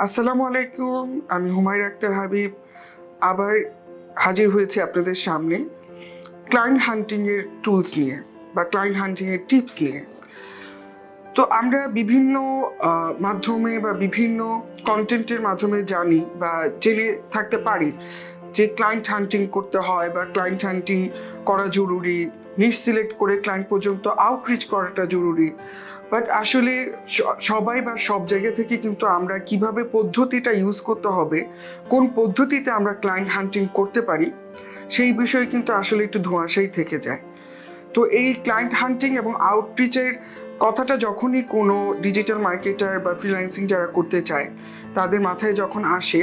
আসসালামু আলাইকুম, আমি হুমায়রা আক্তার হাবিব আবার হাজির হয়েছি আপনাদের সামনে ক্লায়েন্ট হান্টিংয়ের টুলস নিয়ে বা ক্লায়েন্ট হান্টিংয়ের টিপস নিয়ে। তো আমরা বিভিন্ন মাধ্যমে বা বিভিন্ন কন্টেন্টের মাধ্যমে জানি বা জেনে থাকতে পারি যে ক্লায়েন্ট হান্টিং করতে হয় বা ক্লায়েন্ট হান্টিং করা জরুরি, নিশ সিলেক্ট করে ক্লায়েন্ট পর্যন্ত আউটরিচ করাটা জরুরি। বাট আসলে সবাই বা সব জায়গা থেকে কিন্তু আমরা কিভাবে পদ্ধতিটা ইউজ করতে হবে, কোন পদ্ধতিতে আমরা ক্লায়েন্ট হান্টিং করতে পারি, সেই বিষয়ে কিন্তু আসলে একটু ধোঁয়াশাই থেকে যায়। তো এই ক্লায়েন্ট হান্টিং এবং আউটরিচের কথাটা যখনই কোনো ডিজিটাল মার্কেটার বা ফ্রিল্যান্সিং যারা করতে চায় তাদের মাথায় যখন আসে,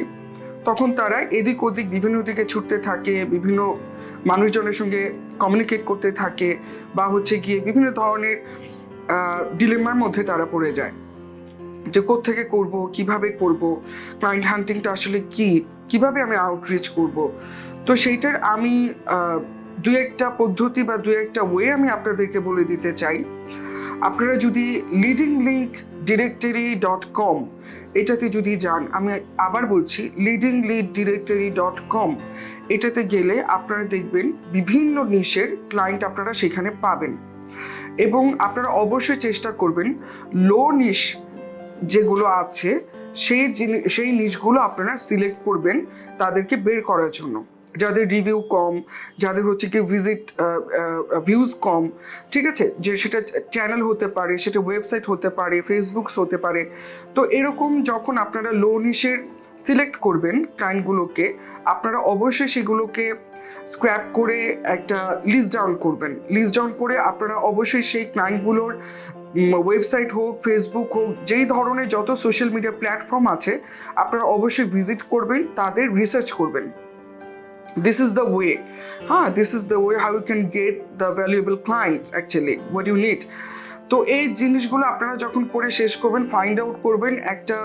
তখন তারা এদিক ওদিক বিভিন্ন দিকে ছুটতে থাকে, বিভিন্ন মানুষজনের সঙ্গে কমিউনিকেট করতে থাকে বা গিয়ে বিভিন্ন ধরনের ডিলেমার মধ্যে তারা পড়ে যায় যে কোত্থেকে করব, কিভাবে করব, ক্লায়েন্ট হান্টিংটা আসলে কি, কিভাবে আমি আউটরিচ করব। তো সেইটার আমি দু একটা পদ্ধতি বা দু একটা ওয়ে আমি আপনাদেরকে বলে দিতে চাই। আপনারা যদি leadingleaddirectory.com এটাতে যদি যান, আমি আবার বলছি leadingleaddirectory.com, এটাতে গেলে আপনারা দেখবেন বিভিন্ন নিশের ক্লায়েন্ট আপনারা সেখানে পাবেন এবং আপনারা অবশ্যই চেষ্টা করবেন লো নিশ যেগুলো আছে সেই নিশগুলো আপনারা সিলেক্ট করবেন তাদেরকে বের করার জন্য, যাদের রিভিউ কম, যাদের কি ভিউজ কম, ঠিক আছে, যে সেটা চ্যানেল হতে পারে, সেটা ওয়েবসাইট হতে পারে, ফেসবুকস হতে পারে। তো এরকম যখন আপনারা লো নিশের সিলেক্ট করবেন ক্লায়েন্টগুলোকে, আপনারা অবশ্যই সেগুলোকে স্ক্র্যাপ করে একটা লিস্ট ডাউন করবেন। লিস্ট ডাউন করে আপনারা অবশ্যই সেই ক্লায়েন্টগুলোর ওয়েবসাইট হোক, ফেসবুক হোক, যেই ধরনের যত সোশ্যাল মিডিয়া প্ল্যাটফর্ম আছে আপনারা অবশ্যই ভিজিট করবেন, তাদের রিসার্চ করবেন। This is the way. This is the way how you can get the valuable clients actually, what you need. তো এই জিনিসগুলো আপনারা যখন করে শেষ করবেন, ফাইন্ড আউট করবেন, একটা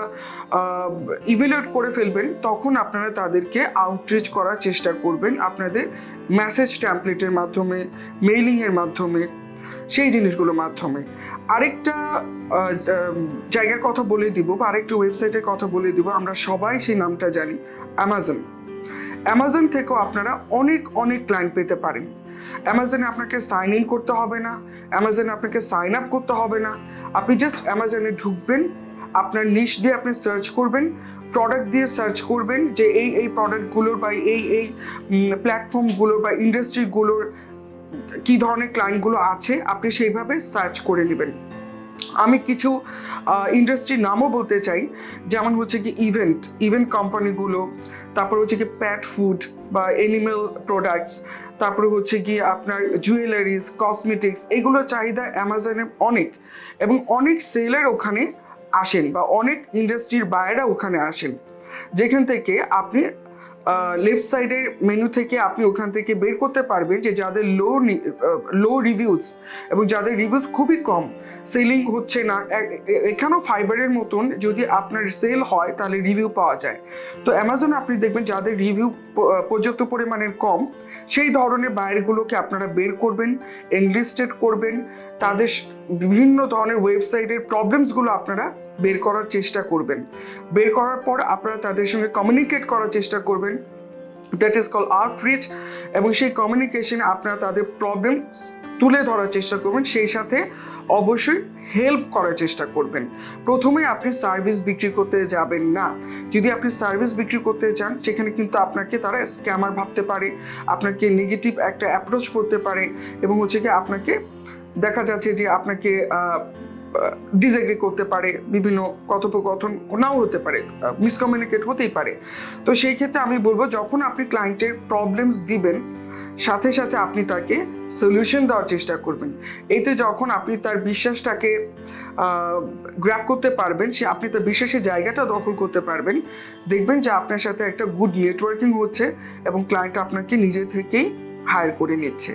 ইভ্যালুয়েট করে ফেলবেন, তখন আপনারা তাদেরকে আউটরিচ করার চেষ্টা করবেন আপনাদের মেসেজ টেমপ্লেটের মাধ্যমে, মেইলিংয়ের মাধ্যমে, সেই জিনিসগুলোর মাধ্যমে। আরেকটা জায়গার কথা বলে দিব বা আরেকটা ওয়েবসাইটের কথা বলে দিব, আমরা সবাই সেই নামটা জানি, অ্যামাজন থেকেও আপনারা অনেক অনেক ক্লায়েন্ট পেতে পারেন। অ্যামাজনে আপনাকে সাইন ইন করতে হবে না, অ্যামাজনে আপনাকে সাইন আপ করতে হবে না। আপনি জাস্ট অ্যামাজনে ঢুকবেন, আপনার নিশ দিয়ে আপনি সার্চ করবেন, প্রোডাক্ট দিয়ে সার্চ করবেন যে এই প্রোডাক্টগুলোর বা এই প্ল্যাটফর্মগুলোর বা ইন্ডাস্ট্রিগুলোর কী ধরনের ক্লায়েন্টগুলো আছে, আপনি সেইভাবে সার্চ করে নেবেন। আমি কিছু ইন্ডাস্ট্রির নামও বলতে চাই, যেমন কি ইভেন্ট কোম্পানিগুলো, তারপর কি প্যাট ফুড বা অ্যানিমেল প্রোডাক্টস, তারপরে গিয়ে আপনার জুয়েলারিজ, কসমেটিক্স, এগুলোর চাহিদা অ্যামাজনে অনেক, এবং অনেক সেলার ওখানে আসেন বা অনেক ইন্ডাস্ট্রির বাইরা ওখানে আসেন, যেখান থেকে আপনি লেফট সাইডের মেনু থেকে আপনি ওখান থেকে বের করতে পারবেন যে যাদের লো রিভিউজ এবং যাদের রিভিউজ খুবই কম, সেলিং হচ্ছে না। এখানেও ফাইবারের মতন যদি আপনার সেল হয় তাহলে রিভিউ পাওয়া যায়। তো অ্যামাজন আপনি দেখবেন যাদের রিভিউ পর্যাপ্ত পরিমাণের কম, সেই ধরনের বাইরগুলোকে আপনারা বের করবেন, এনলিস্টেড করবেন, তাদের বিভিন্ন ধরনের ওয়েবসাইটের প্রবলেমসগুলো আপনারা বের করার চেষ্টা করবেন। বের করার পর আপনারা তাদের সঙ্গে কমিউনিকেট করার চেষ্টা করবেন, দ্যাট ইজ কল আউটরিচ, এবং সেই কমিউনিকেশনে আপনারা তাদের প্রবলেম তুলে ধরার চেষ্টা করবেন, সেই সাথে অবশ্যই হেল্প করার চেষ্টা করবেন। প্রথমে আপনি সার্ভিস বিক্রি করতে যাবেন না। যদি আপনি সার্ভিস বিক্রি করতে চান, সেখানে কিন্তু আপনাকে তারা স্ক্যামার ভাবতে পারে, আপনাকে নেগেটিভ একটা অ্যাপ্রোচ করতে পারে, এবং কি আপনাকে দেখা যাচ্ছে যে আপনাকে ডিসএগ্রি করতে পারে, বিভিন্ন কথোপকথন নাও হতে পারে, মিসকমিউনিকেট হতেই পারে। তো সেই ক্ষেত্রে আমি বলবো, যখন আপনি ক্লায়েন্টের প্রবলেমস দিবেন, সাথে সাথে আপনি তাকে সলিউশন দেওয়ার চেষ্টা করবেন। এতে যখন আপনি তার বিশ্বাসটাকে গ্র্যাব করতে পারবেন, আপনি তার বিশ্বাসের জায়গাটা দখল করতে পারবেন, দেখবেন যে আপনার সাথে একটা গুড নেটওয়ার্কিং হচ্ছে এবং ক্লায়েন্ট আপনাকে নিজে থেকেই হায়ার করে নিচ্ছে।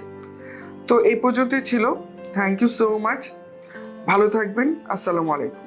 তো এই পর্যন্তই ছিল। থ্যাংক ইউ সো মাচ, ভালো থাকবেন, আসসালামু আলাইকুম।